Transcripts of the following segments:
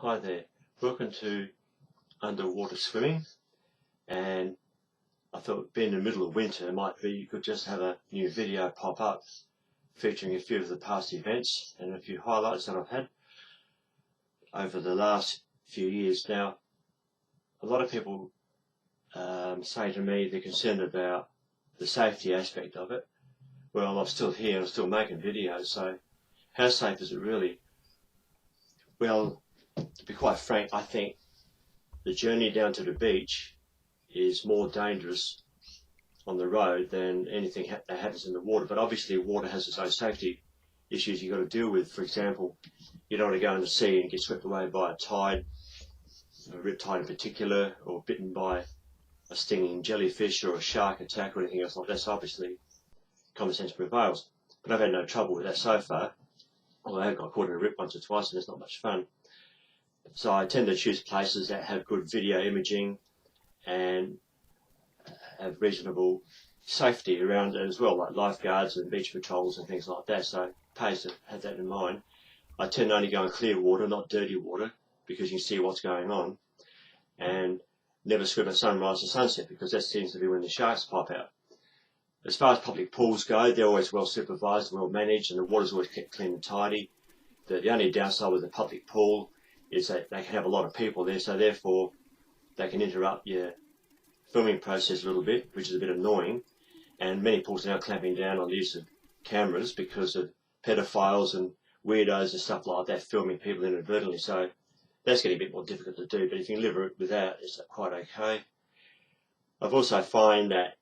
Hi there, welcome to underwater swimming, and I thought being in the middle of winter it might be you could just have a new video pop up featuring a few of the past events and a few highlights that I've had over the last few years. Now, a lot of people say to me they're concerned about the safety aspect of it. Well, I'm still here, I'm still making videos, so how safe is it really? Well, to be quite frank, I think the journey down to the beach is more dangerous on the road than anything that happens in the water. But obviously water has its own safety issues you've got to deal with. For example, you don't want to go in the sea and get swept away by a tide, a riptide in particular, or bitten by a stinging jellyfish or a shark attack or anything else like that. So obviously common sense prevails. But I've had no trouble with that so far. Although I have got caught in a rip once or twice and it's not much fun. So I tend to choose places that have good video imaging and have reasonable safety around it as well, like lifeguards and beach patrols and things like that. So it pays to have that in mind. I tend to only go in clear water, not dirty water, because you can see what's going on. And never swim at sunrise or sunset, because that seems to be when the sharks pop out. As far as public pools go, they're always well supervised, well managed, and the water's always kept clean and tidy. The only downside with a public pool is that they can have a lot of people there, so therefore they can interrupt your filming process a little bit, which is a bit annoying. And many pools are now clamping down on the use of cameras because of pedophiles and weirdos and stuff like that filming people inadvertently. So that's getting a bit more difficult to do, but if you can live without, it's quite okay. I've also find that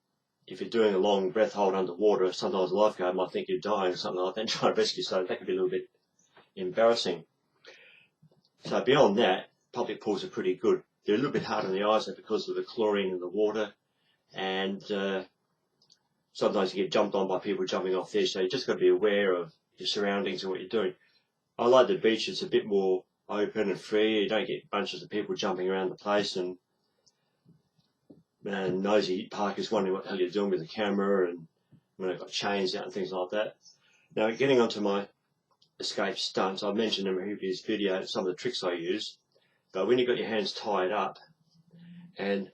if you're doing a long breath hold underwater, sometimes a lifeguard might think you're dying or something like that and try to rescue, so that can be a little bit embarrassing. So beyond that, public pools are pretty good. They're a little bit hard on the eyes because of the chlorine in the water, and sometimes you get jumped on by people jumping off there, so you just got to be aware of your surroundings and what you're doing. I like the beach, it's a bit more open and free. You don't get bunches of people jumping around the place and nosy parkers wondering what the hell you're doing with the camera, and when they've got chains out and things like that. Now, getting onto my escape stunts, I mentioned in my previous video some of the tricks I use, but when you've got your hands tied up and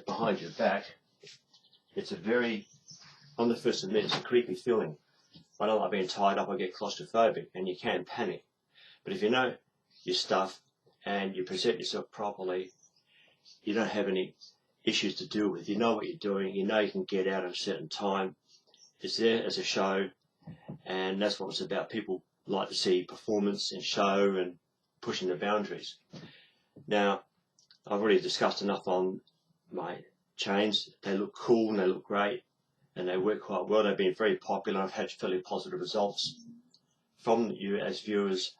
behind your back, it's a very, on the first admit, it's a creepy feeling. I don't like being tied up, I get claustrophobic, and you can panic. But if you know your stuff and you present yourself properly, you don't have any issues to deal with. You know what you're doing, you know you can get out at a certain time. It's there as a show, and that's what it's about. People like to see performance and show and pushing the boundaries. Now, I've already discussed enough on my chains. They look cool and they look great and they work quite well. They've been very popular. I've had fairly positive results from you as viewers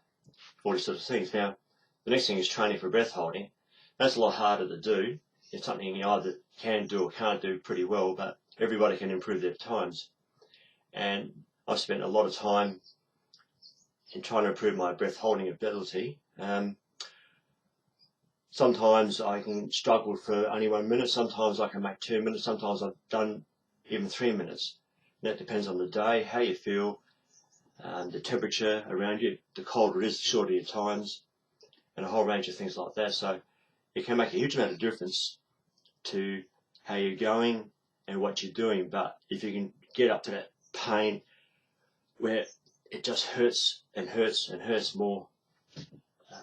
for these sort of things. Now, the next thing is training for breath holding. That's a lot harder to do. It's something you either can do or can't do pretty well, but everybody can improve their times. And I've spent a lot of time in trying to improve my breath holding ability. Sometimes I can struggle for only 1 minute, sometimes I can make 2 minutes, sometimes I've done even 3 minutes. And that depends on the day, how you feel, the temperature around you. The colder it is, the shorter your times, and a whole range of things like that. So it can make a huge amount of difference to how you're going and what you're doing. But if you can get up to that pain where it just hurts and hurts and hurts more,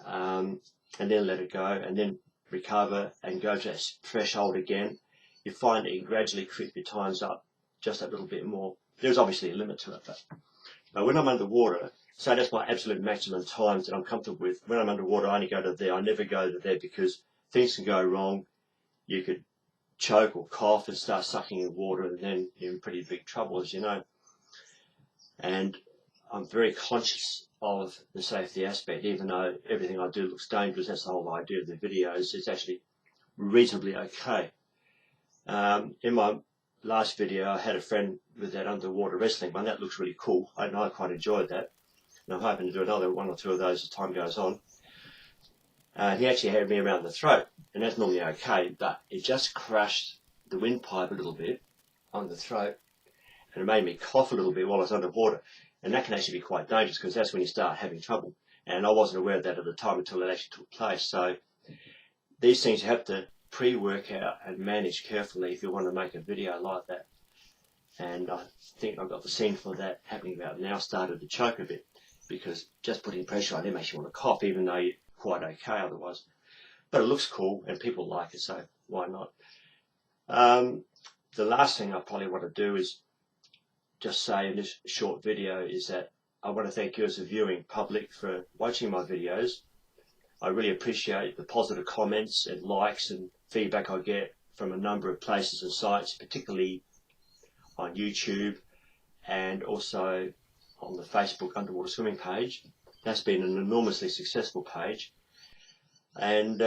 and then let it go, and then recover and go to that threshold again, you find that you gradually creep your times up just a little bit more. There's obviously a limit to it, but when I'm underwater, so that's my absolute maximum times that I'm comfortable with. When I'm underwater, I only go to there. I never go to there because things can go wrong. You could choke or cough and start sucking in water, and then you're in pretty big trouble, as you know. And I'm very conscious of the safety aspect, even though everything I do looks dangerous. That's the whole idea of the videos. It's actually reasonably okay. In my last video, I had a friend with that underwater wrestling one. That looks really cool. I quite enjoyed that. And I'm hoping to do another 1 or 2 of those as time goes on. He actually had me around the throat, and that's normally okay, but it just crushed the windpipe a little bit on the throat, and it made me cough a little bit while I was underwater. And that can actually be quite dangerous because that's when you start having trouble. and I wasn't aware of that at the time until it actually took place. So these things you have to pre-work out and manage carefully if you want to make a video like that. And I think I've got the scene for that happening about now, started to choke a bit, because just putting pressure on it makes you want to cough, even though you're quite okay otherwise. But it looks cool and people like it, so why not? The last thing I probably want to do is just say in this short video is that I want to thank you as a viewing public for watching my videos. I really appreciate the positive comments and likes and feedback I get from a number of places and sites, particularly on YouTube and also on the Facebook underwater swimming page. That's been an enormously successful page, and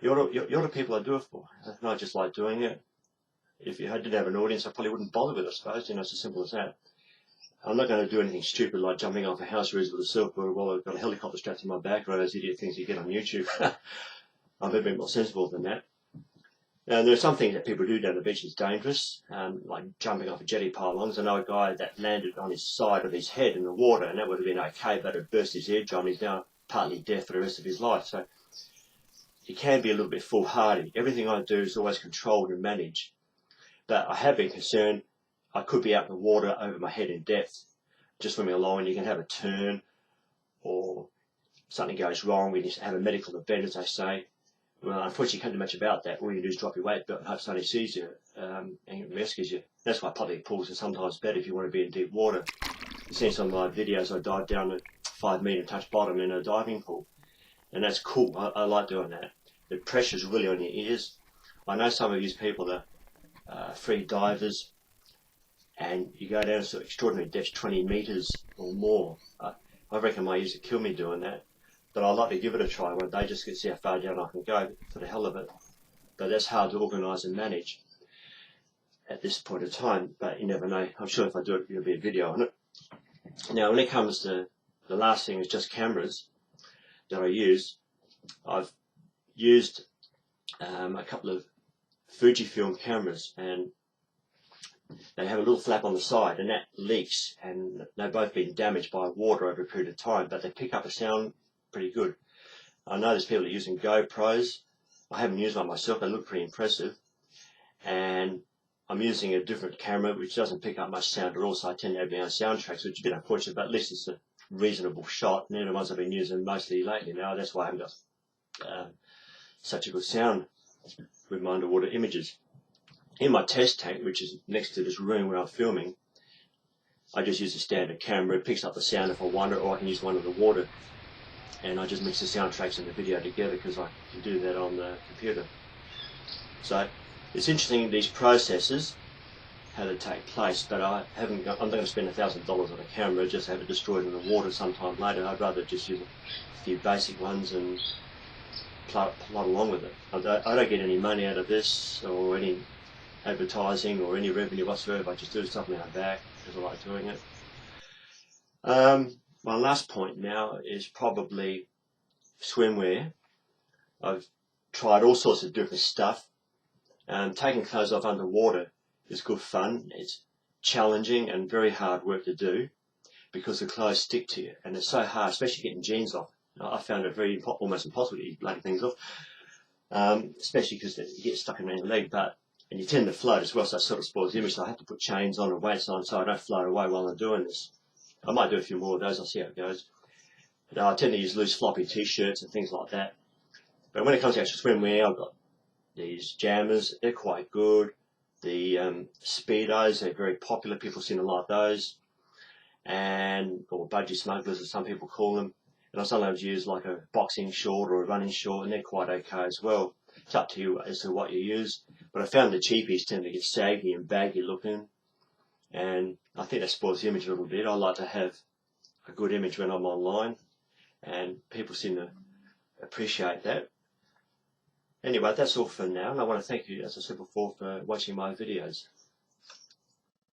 you're the people I do it for. I just like doing it. If I didn't have an audience, I probably wouldn't bother with it, I suppose. It's as simple as that. I'm not going to do anything stupid like jumping off a house roof with a surfboard while I've got a helicopter strapped to my back, or those idiot things you get on YouTube. I'm a bit more sensible than that. Now, there are some things that people do down the beach that's dangerous, like jumping off a jetty pylons. I know a guy that landed on his side of his head in the water, and that would have been okay, but it burst his eardrum. He's now partly deaf for the rest of his life. So it can be a little bit foolhardy. Everything I do is always controlled and managed. But I have been concerned I could be out in the water over my head in depth, just swimming along, and you can have a turn or something goes wrong. We need to have a medical event, as they say. Well, unfortunately, you can't do much about that. All you do is drop your weight belt and hope somebody sees you and rescues you. That's why public pools are sometimes better if you want to be in deep water. You've seen some of my videos, I dive down a 5 metre touch bottom in a diving pool. And that's cool. I like doing that. The pressure's really on your ears. I know some of these people are free divers, and you go down to extraordinary depths, 20 metres or more. I reckon my ears would kill me doing that, but I'd like to give it a try one day just to see how far down I can go for the hell of it. But that's hard to organise and manage at this point in time, but you never know. I'm sure if I do it, there'll be a video on it. Now, when it comes to the last thing is just cameras that I use. I've used a couple of Fujifilm cameras, and they have a little flap on the side, and that leaks, and they've both been damaged by water over a period of time, but they pick up a sound pretty good. I know there's people that are using GoPros. I haven't used one myself. They look pretty impressive, and I'm using a different camera which doesn't pick up much sound at all, so I tend to have my own soundtracks, which is a bit unfortunate, but at least it's a reasonable shot, and they're the ones I've been using mostly lately now. That's why I haven't got such a good sound with my underwater images. In my test tank, which is next to this room where I'm filming, I just use a standard camera. It picks up the sound if I want it, or I can use one of the water, and I just mix the soundtracks and the video together because I can do that on the computer. So it's interesting, these processes, how they take place, but I'm not going to spend $1,000 on a camera just to have it destroyed in the water sometime later. I'd rather just use a few basic ones and plod along with it. I don't get any money out of this or any advertising or any revenue whatsoever. I just do something like that because I like doing it. My last point now is probably swimwear. I've tried all sorts of different stuff. Taking clothes off underwater is good fun. It's challenging and very hard work to do because the clothes stick to you, and it's so hard, especially getting jeans off. I found it almost impossible to get bloody things off, especially because you get stuck in your leg, and you tend to float as well, so that sort of spoils the image. So I have to put chains on and weights on so I don't float away while I'm doing this. I might do a few more of those, I'll see how it goes. But I tend to use loose floppy t-shirts and things like that. But when it comes to actual swimwear, I've got these jammers, they're quite good. The Speedos, they're very popular, people seem to like those. Or budgie smugglers, as some people call them. And I sometimes use like a boxing short or a running short, and they're quite okay as well. It's up to you as to what you use. But I found the cheapies tend to get saggy and baggy looking, and I think that spoils the image a little bit. I like to have a good image when I'm online, and people seem to appreciate that. Anyway, that's all for now, and I want to thank you, as I said before, for watching my videos.